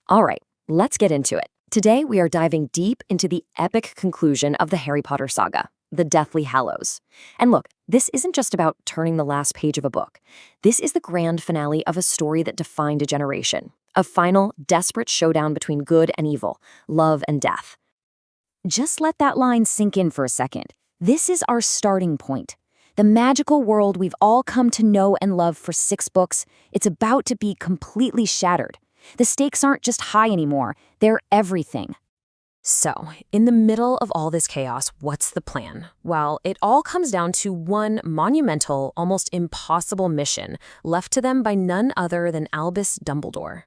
All right, let's get into it. Today, we are diving deep into the epic conclusion of the Harry Potter saga, the Deathly Hallows. And look, this isn't just about turning the last page of a book. This is the grand finale of a story that defined a generation, a final, desperate showdown between good and evil, love and death. Just let that line sink in for a second. This is our starting point. The magical world we've all come to know and love for 6 books, it's about to be completely shattered. The stakes aren't just high anymore, they're everything. So, in the middle of all this chaos, what's the plan? Well, it all comes down to one monumental, almost impossible mission left to them by none other than Albus Dumbledore.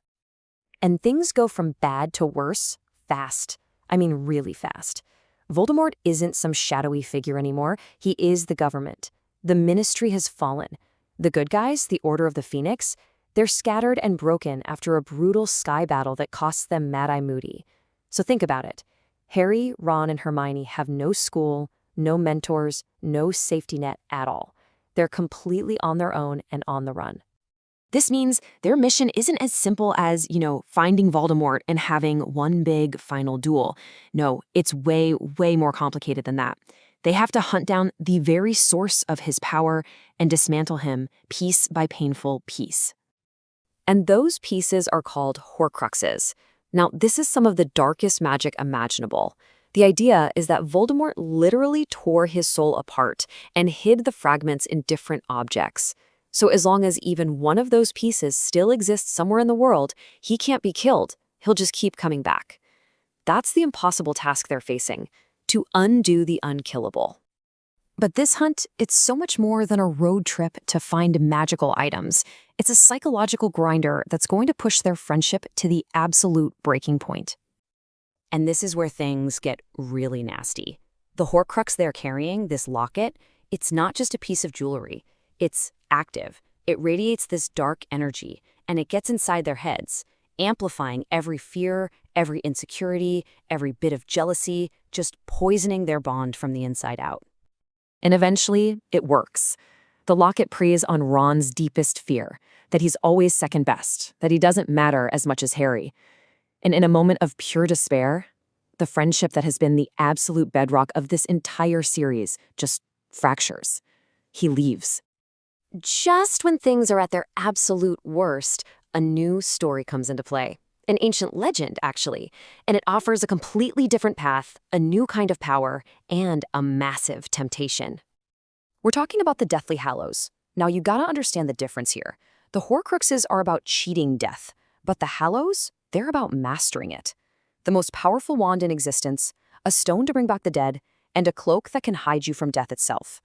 And things go from bad to worse fast. I mean, really fast. Voldemort isn't some shadowy figure anymore. He is the government. The Ministry has fallen. The good guys, the Order of the Phoenix, they're scattered and broken after a brutal sky battle that costs them Mad-Eye Moody. So think about it. Harry, Ron, and Hermione have no school, no mentors, no safety net at all. They're completely on their own and on the run. This means their mission isn't as simple as, finding Voldemort and having one big final duel. No, it's way, way more complicated than that. They have to hunt down the very source of his power and dismantle him piece by painful piece. And those pieces are called Horcruxes. Now, this is some of the darkest magic imaginable. The idea is that Voldemort literally tore his soul apart and hid the fragments in different objects. So as long as even one of those pieces still exists somewhere in the world, he can't be killed. He'll just keep coming back. That's the impossible task they're facing, to undo the unkillable. But this hunt, it's so much more than a road trip to find magical items. It's a psychological grinder that's going to push their friendship to the absolute breaking point. And this is where things get really nasty. The Horcrux they're carrying, this locket, it's not just a piece of jewelry. It's active. It radiates this dark energy, and it gets inside their heads, amplifying every fear, every insecurity, every bit of jealousy, just poisoning their bond from the inside out. And eventually, it works. The locket preys on Ron's deepest fear, that he's always second best, that he doesn't matter as much as Harry. And in a moment of pure despair, the friendship that has been the absolute bedrock of this entire series just fractures. He leaves. Just when things are at their absolute worst, a new story comes into play. An ancient legend, actually, and it offers a completely different path, a new kind of power, and a massive temptation. We're talking about the Deathly Hallows. Now, you gotta understand the difference here. The Horcruxes are about cheating death, but the Hallows, they're about mastering it. The most powerful wand in existence, a stone to bring back the dead, and a cloak that can hide you from death itself.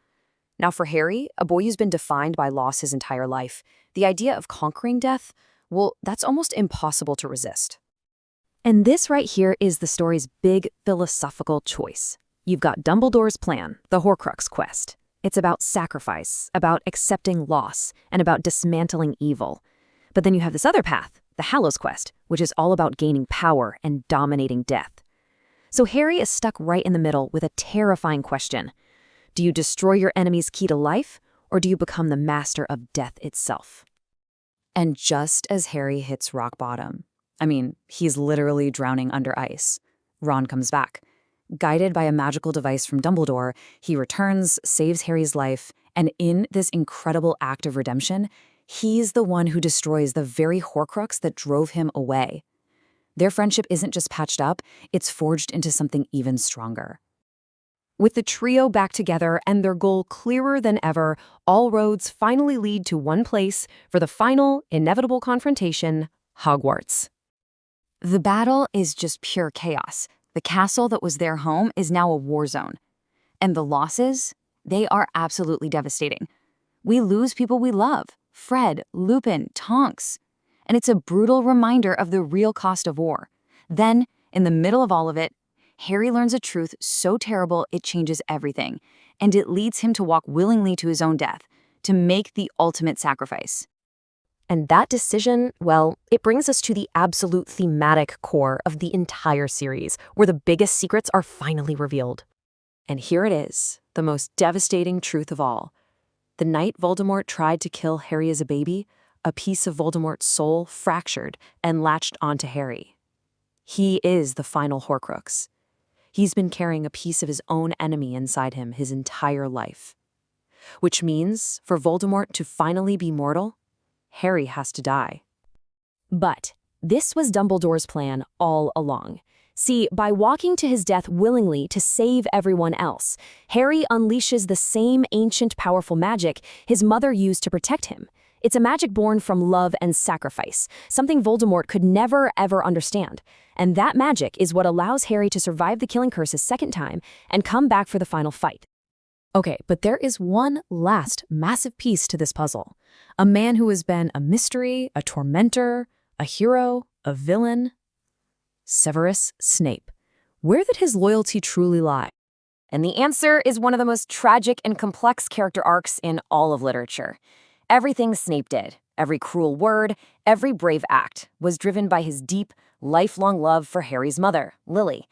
Now, for Harry, a boy who's been defined by loss his entire life, the idea of conquering death, well, that's almost impossible to resist. And this right here is the story's big philosophical choice. You've got Dumbledore's plan, the Horcrux quest. It's about sacrifice, about accepting loss, and about dismantling evil. But then you have this other path, the Hallows quest, which is all about gaining power and dominating death. So Harry is stuck right in the middle with a terrifying question. Do you destroy your enemy's key to life, or do you become the master of death itself? And just as Harry hits rock bottom, he's literally drowning under ice, Ron comes back. Guided by a magical device from Dumbledore, he returns, saves Harry's life, and in this incredible act of redemption, he's the one who destroys the very Horcrux that drove him away. Their friendship isn't just patched up, it's forged into something even stronger. With the trio back together and their goal clearer than ever, all roads finally lead to one place for the final, inevitable confrontation, Hogwarts. The battle is just pure chaos. The castle that was their home is now a war zone. And the losses, they are absolutely devastating. We lose people we love, Fred, Lupin, Tonks. And it's a brutal reminder of the real cost of war. Then, in the middle of all of it, Harry learns a truth so terrible it changes everything, and it leads him to walk willingly to his own death, to make the ultimate sacrifice. And that decision, well, it brings us to the absolute thematic core of the entire series, where the biggest secrets are finally revealed. And here it is, the most devastating truth of all. The night Voldemort tried to kill Harry as a baby, a piece of Voldemort's soul fractured and latched onto Harry. He is the final Horcrux. He's been carrying a piece of his own enemy inside him his entire life. Which means, for Voldemort to finally be mortal, Harry has to die. But this was Dumbledore's plan all along. See, by walking to his death willingly to save everyone else, Harry unleashes the same ancient powerful magic his mother used to protect him. It's a magic born from love and sacrifice, something Voldemort could never, ever understand. And that magic is what allows Harry to survive the killing curse a second time and come back for the final fight. Okay, but there is one last massive piece to this puzzle. A man who has been a mystery, a tormentor, a hero, a villain. Severus Snape. Where did his loyalty truly lie? And the answer is one of the most tragic and complex character arcs in all of literature. Everything Snape did, every cruel word, every brave act, was driven by his deep, lifelong love for Harry's mother, Lily.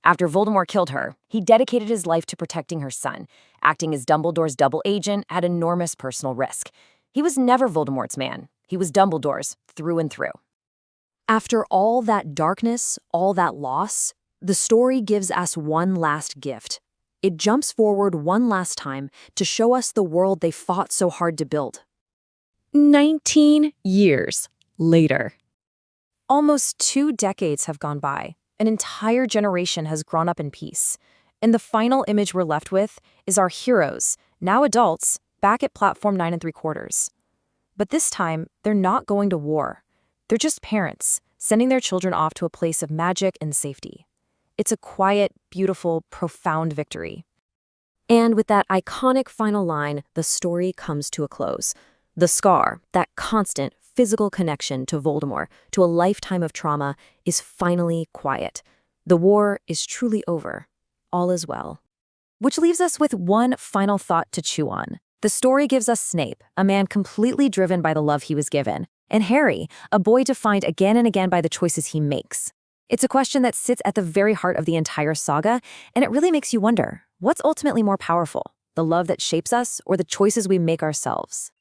After Voldemort killed her, he dedicated his life to protecting her son, acting as Dumbledore's double agent at enormous personal risk. He was never Voldemort's man. He was Dumbledore's through and through. After all that darkness, all that loss, the story gives us one last gift. It jumps forward one last time to show us the world they fought so hard to build. 19 years later. Almost 2 decades have gone by. An entire generation has grown up in peace. And the final image we're left with is our heroes, now adults, back at platform 9 3/4. But this time, they're not going to war. They're just parents, sending their children off to a place of magic and safety. It's a quiet, beautiful, profound victory. And with that iconic final line, the story comes to a close. The scar, that constant, physical connection to Voldemort, to a lifetime of trauma, is finally quiet. The war is truly over. All is well. Which leaves us with one final thought to chew on. The story gives us Snape, a man completely driven by the love he was given, and Harry, a boy defined again and again by the choices he makes. It's a question that sits at the very heart of the entire saga, and it really makes you wonder, what's ultimately more powerful, the love that shapes us or the choices we make ourselves?